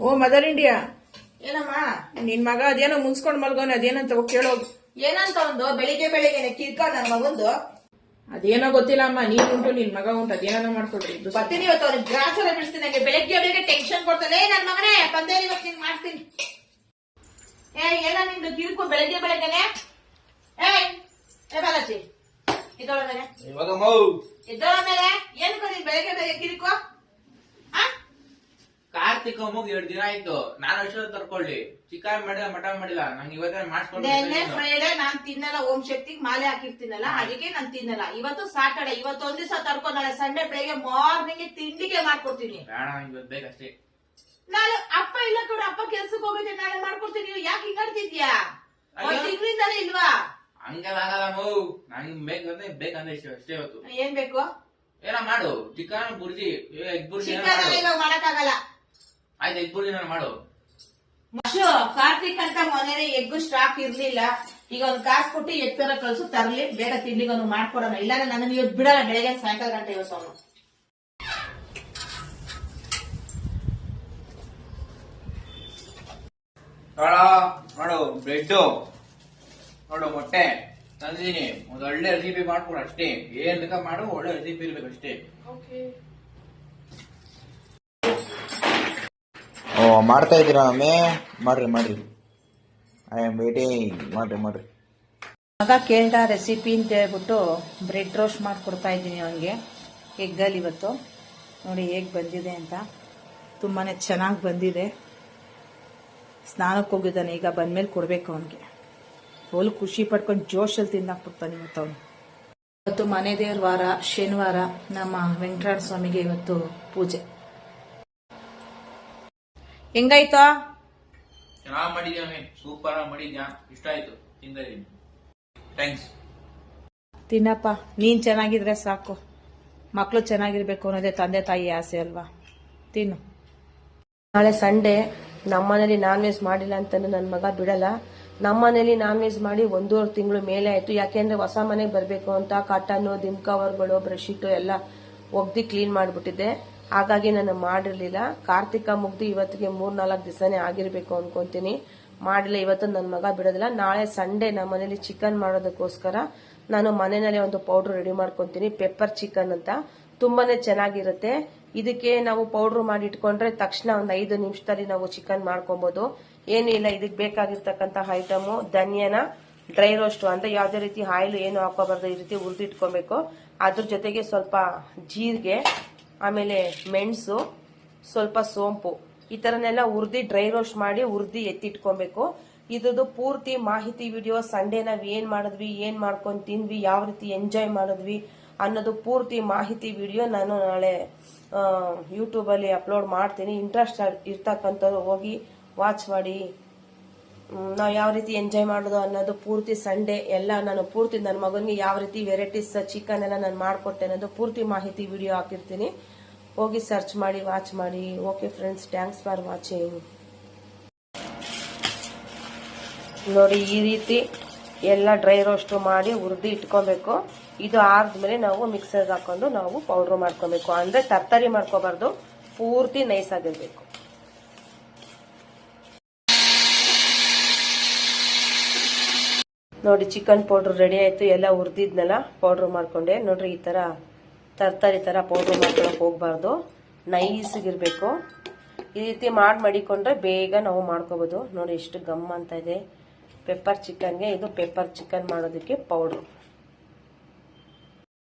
ಓ mother India, ಏನಮ್ಮ ನಿನ್ ಮಗ ಅದೇನೋ ಮುನ್ಸ್ಕೊಂಡ್ ಮಲ್ಗೋನೆ, ಅದೇನಂತ ಹೋಗಿ ಕೇಳೋದು. ಏನಂತ ಒಂದು ಬೆಳಿಗ್ಗೆ ಕಿರ್ಕ ನನ್ ಮಗಂದು. ಅದೇನೋ ಗೊತ್ತಿಲ್ಲ ಅಮ್ಮ, ನೀನ್ ಉಂಟು ನಿನ್ ಮಗ ಉಂಟು, ಅದೇನೋ ಮಾಡ್ಕೊಡ್ರಿ. ಬರ್ತೀನಿ ಇವತ್ತು ಅವ್ರಿಗೆ ಗ್ರಾಚಾರ ಬಿಡಿಸ್ತೀನಿ. ನಂಗೆ ಬೆಳಿಗ್ಗೆ ಟೆನ್ಷನ್ ಕೊಡ್ತಾನೆ. ನನ್ ಮಗನೇ ಬಂದೇರಿ ಇವತ್ತು ನೀನ್ ಮಾಡ್ತೀನಿ. ಏನ ನಿಂದು ಕಿರ್ಕು ಬೆಳಗ್ಗೆನೆ. ಬಾಲಾಜಿ ಇದ್ದೋಳ ಮೇಲೆ ಏನಕ್ಕ ನೀನ್ ಬೆಳಗ್ಗೆ ಕಿರ್ಕು? ಕಾರ್ತಿಕ್ ಮುಗ್ 2 ದಿನ ಆಯ್ತು. ನಾನು ಅಷ್ಟು ತರ್ಕೊಳ್ಳಿ, ಚಿಕನ್ ಮಾಡಿಲ್ಲ, ಮಟನ್ ಮಾಡಿಲ್ಲ. ನಂಗೆ ಇವತ್ತೇ ಫ್ರೈಡೆ ನಾನ್ ತಿನ್ನಲ್ಲ. ಓಂ ಶಕ್ತಿಗ್ ಮಾಲೆ ಹಾಕಿರ್ತೀನಲ್ಲ, ಅದಕ್ಕೆ ನಾನ್ ತಿನ್ನಲ್ಲ. ಇವತ್ತು ಸಾಟರ್ಡೆ, ಇವತ್ತು ಒಂದ್ ದಿವಸ ತರ್ಕೊ. ನಾಳೆ ಸಂಡೆ ಬೆಳಿಗ್ಗೆ ಮಾರ್ನಿಂಗ್ ತಿಂಡಿಗೆ ಮಾಡ್ಕೊಡ್ತೀನಿ. ಇವತ್ತು ಬೇಕಷ್ಟೇ. ನಾಳೆ ಅಪ್ಪ ಇಲ್ಲ ಕೂಡ, ಅಪ್ಪ ಕೆಲ್ಸಕ್ಕೆ ಹೋಗಿದ್ದೆ, ನಾಳೆ ಮಾಡ್ಕೊಡ್ತೀನಿ. ಯಾಕೆ ಹಿಂಗಾಡ್ತಿದ್ಯಾ? ತಿಂಗಳಿಂದಾನೆ ಇಲ್ವಾ? ಹಂಗೆಲ್ಲ ಆಗಲ್ಲ ಮೌ. ನಂಗೆ ಬೇಕಂದ್ರೆ ಅಷ್ಟೇ. ಇವತ್ತು ಏನ್ ಬೇಕು? ಏನ ಮಾಡು, ಚಿಕನ್ ಬುರ್ಜಿ, ಎಗ್ ಬುರ್ಜಿ ಮಾಡಕ್ಕಾಗಲ್ಲ. ಆಯ್ತು, ಎಗ್ ಬುರ್ಜಿ ಮಾಡು. ಕಾರ್ತಿಕ್ ಅಂತ ಮೊನ್ನೆ ಎಗ್ ಸ್ಟಾಕ್ ಇರ್ಲಿಲ್ಲ. ಈಗ ಒಂದ್ ಕಾಸು ಕೊಟ್ಟು ಎಗ್ ತರ ಕಳ್ಸು, ತರ್ಲಿ, ಬೇಗ ತಿಂಡಿಗೆ ಅವ್ನು ಮಾಡ್ಕೊಡೋಣ. ಇಲ್ಲಾಂದ್ರೆ ನನ್ನ ಇವತ್ತು ಬಿಡಲ್ಲ. ಬೆಳಗ್ಗೆ ಸಾಯಂಕಾಲ ಗಂಟೆ ಇವತ್ತು ಅವನು. ನೋಡು ಬ್ರೆಡ್, ನೋಡು ಮೊಟ್ಟೆ ತಂದಿದ್ದೀನಿ. ಒಂದು ಒಳ್ಳೆ ರೆಸಿಪಿ ಮಾಡ್ಕೊಡು ಅಷ್ಟೇ. ಏನ್ ಬೇಕಾ ಮಾಡು, ಒಳ್ಳೆ ರೆಸಿಪಿ ಇರ್ಬೇಕು ಅಷ್ಟೇ. ಓ, ಮಾಡ್ತಾ ಇದ್ದೀರಾ ಅಮ್ಮೆ? ಮಾಡ್ರಿ. I am waiting. ಮಾಡ್ರಿ. ಮಗ ಕೇಳ್ದ ರೆಸಿಪಿ ಅಂತ ಹೇಳ್ಬಿಟ್ಟು ಬ್ರೆಡ್ ರೋಸ್ಟ್ ಮಾಡಿಕೊಡ್ತಾ ಇದ್ದೀನಿ ಅವನಿಗೆ ಎಗ್ಗಲ್ಲಿ. ಇವತ್ತು ನೋಡಿ ಹೇಗೆ ಬಂದಿದೆ ಅಂತ. ತುಂಬಾ ಚೆನ್ನಾಗಿ ಬಂದಿದೆ. ಸ್ನಾನಕ್ಕೆ ಹೋಗಿದ್ದಾನೆ, ಈಗ ಬಂದ್ಮೇಲೆ ಕೊಡಬೇಕು ಅವನಿಗೆ. ಫುಲ್ ಖುಷಿ ಪಡ್ಕೊಂಡು ಜೋಶಲ್ಲಿ ತಿಂದಾಕ್ಬಿಡ್ತಾನೆ ಇವತ್ತು ಅವನು. ಇವತ್ತು ಮನೆ ದೇವ್ರ ವಾರ, ಶನಿವಾರ. ನಮ್ಮ ವೆಂಕಟರಮಣ ಸ್ವಾಮಿಗೆ ಇವತ್ತು ಪೂಜೆ. ಹೆಂಗಾಯ್ತಾ? ಚೆನ್ನಾಗಿ ಮಾಡಿದ್ಯಾ, ಸೂಪರ್ ಆಗಿ ಮಾಡಿದ್ಯಾ, ಇಷ್ಟ ಆಯ್ತು, ತಿಂದಿದ್ದೀನಿ. ಥ್ಯಾಂಕ್ಸ್. ತಿನ್ನಪ್ಪ, ನೀನ್ ಚೆನ್ನಾಗಿದ್ರೆ ಸಾಕು. ಮಕ್ಕಳು ಚೆನ್ನಾಗಿರ್ಬೇಕು ಅನ್ನೋದೇ ತಂದೆ ತಾಯಿ ಆಸೆ ಅಲ್ವಾ? ತಿನ್ನು. ನಾಳೆ ಸಂಡೇ. ನಮ್ಮನೇಲಿ ನಾನ್ ವೆಜ್ ಮಾಡಿಲ್ಲ ಅಂತಂದ್ರೆ ನನ್ನ ಮಗ ಬಿಡಲ್ಲ. ನಮ್ಮನೇಲಿ ನಾನ್ ವೆಜ್ ಮಾಡಿ 1.5 ತಿಂಗಳು ಮೇಲೆ ಆಯ್ತು. ಯಾಕೆಂದ್ರೆ ಹೊಸ ಮನೆಗೆ ಬರಬೇಕು ಅಂತ ಕಾಟನ್ನು, ದಿಮ್ ಕವರ್ಗಳು, ಬ್ರಷ್ಶೀಟು ಎಲ್ಲ ಒಗ್ದು ಕ್ಲೀನ್ ಮಾಡಿಬಿಟ್ಟಿದ್ದೆ. ಹಾಗಾಗಿ ನಾನು ಮಾಡಿರ್ಲಿಲ್ಲ. ಕಾರ್ತಿಕ ಮುಗ್ದು ಇವತ್ತಿಗೆ 3-4 ದಿವಸನೇ ಆಗಿರ್ಬೇಕು ಅನ್ಕೊಂತೀನಿ. ಮಾಡಿಲ್ಲ. ಇವತ್ತು ನನ್ನ ಮಗ ಬಿಡೋದಿಲ್ಲ. ನಾಳೆ ಸಂಡೇ ನಮ್ಮ ಮನೇಲಿ ಚಿಕನ್ ಮಾಡೋದಕ್ಕೋಸ್ಕರ ನಾನು ಮನೆಯಲ್ಲೇ ಒಂದು ಪೌಡರ್ ರೆಡಿ ಮಾಡ್ಕೊಂತೀನಿ. ಪೆಪ್ಪರ್ ಚಿಕನ್ ಅಂತ, ತುಂಬಾನೇ ಚೆನ್ನಾಗಿರುತ್ತೆ. ಇದಕ್ಕೆ ನಾವು ಪೌಡರ್ ಮಾಡಿ ಇಟ್ಕೊಂಡ್ರೆ ತಕ್ಷಣ ಒಂದು 5 ನಿಮಿಷದಲ್ಲಿ ನಾವು ಚಿಕನ್ ಮಾಡ್ಕೊಬಹುದು. ಏನಿಲ್ಲ, ಇದಕ್ಕೆ ಬೇಕಾಗಿರ್ತಕ್ಕಂಥ ಐಟಮು ಧನಿಯಾನ ಡ್ರೈ ರೋಸ್ಟ್ ಅಂದ್ರೆ ಯಾವುದೇ ರೀತಿ ಆಯಿಲ್ ಏನು ಹಾಕೋಬಾರ್ದು, ಈ ರೀತಿ ಹುರಿದು ಇಟ್ಕೊಬೇಕು. ಅದ್ರ ಜೊತೆಗೆ ಸ್ವಲ್ಪ ಜೀರಿಗೆ, ಆಮೇಲೆ ಮೆಣಸು, ಸ್ವಲ್ಪ ಸೋಂಪು, ಈ ತರನೆಲ್ಲ ಹುರಿದು ಡ್ರೈ ರೋಸ್ಟ್ ಮಾಡಿ ಹುರಿದು ಎತ್ತಿಟ್ಕೊಬೇಕು. ಇದ್ರದ್ದು ಪೂರ್ತಿ ಮಾಹಿತಿ ವಿಡಿಯೋ ಸಂಡೇ ನಾವ್ ಏನ್ ಮಾಡಿದ್ವಿ, ಏನ್ ಮಾಡ್ಕೊಂಡ್ ತಿಂದ್ವಿ, ಯಾವ ರೀತಿ ಎಂಜಾಯ್ ಮಾಡಿದ್ವಿ ಅನ್ನೋದು ಪೂರ್ತಿ ಮಾಹಿತಿ ವಿಡಿಯೋ ನಾನು ನಾಳೆ ಯೂಟ್ಯೂಬ್ ಅಲ್ಲಿ ಅಪ್ಲೋಡ್ ಮಾಡ್ತೀನಿ. ಇಂಟ್ರೆಸ್ಟ್ ಇರ್ತಕ್ಕಂಥವ್ರು ಹೋಗಿ ವಾಚ್ ಮಾಡಿ. ನಾವು ಯಾವ ರೀತಿ ಎಂಜಾಯ್ ಮಾಡೋದು ಅನ್ನೋದು ಪೂರ್ತಿ ಸಂಡೇ ಎಲ್ಲ ನಾನು ಪೂರ್ತಿ ನನ್ನ ಮಗನಿಗೆ ಯಾವ ರೀತಿ ವೆರೈಟೀಸ್ ಚಿಕನ್ ಎಲ್ಲ ನಾನು ಮಾಡ್ಕೊಟ್ಟೆ ಅನ್ನೋದು ಪೂರ್ತಿ ಮಾಹಿತಿ ವಿಡಿಯೋ ಹಾಕಿರ್ತೀನಿ. ಹೋಗಿ ಸರ್ಚ್ ಮಾಡಿ, ವಾಚ್ ಮಾಡಿ. Okay friends, thanks for watching. ನೋಡಿ, ಈ ರೀತಿ ಎಲ್ಲ ಡ್ರೈ ರೋಸ್ಟ್ ಮಾಡಿ ಹುರಿದು ಇಟ್ಕೊಬೇಕು. ಇದು ಆದ್ಮೇಲೆ ನಾವು ಮಿಕ್ಸರ್ಗೆ ಹಾಕೊಂಡು ನಾವು ಪೌಡರ್ ಮಾಡ್ಕೊಬೇಕು. ಅಂದ್ರೆ ತರ್ತರಿ ಮಾಡ್ಕೋಬಾರ್ದು, ಪೂರ್ತಿ ನೈಸ್ ಆಗಿರ್ಬೇಕು. ನೋಡಿ, ಚಿಕನ್ ಪೌಡರ್ ರೆಡಿ ಆಯ್ತು. ಎಲ್ಲ ಹುರಿದಿದ್ನೆಲ್ಲ ಪೌಡರ್ ಮಾಡ್ಕೊಂಡೆ. ನೋಡ್ರಿ, ಈ ತರ ತರ್ತರಿ ತರ ಪೌಡರ್ ಮಾಡ್ಕೊಳಕ್ ಹೋಗ್ಬಾರ್ದು, ನೈಸ್ಗಿರ್ಬೇಕು. ಈ ರೀತಿ ಮಡಿಕೊಂಡ್ರೆ ಬೇಗ ನಾವು ಮಾಡ್ಕೋಬಹುದು. ನೋಡಿ, ಎಷ್ಟು ಗಮ್ ಅಂತ ಇದೆ. ಪೆಪ್ಪರ್ ಚಿಕನ್ಗೆ ಇದು ಪೆಪ್ಪರ್ ಚಿಕನ್ ಮಾಡೋದಕ್ಕೆ ಪೌಡ್ರು.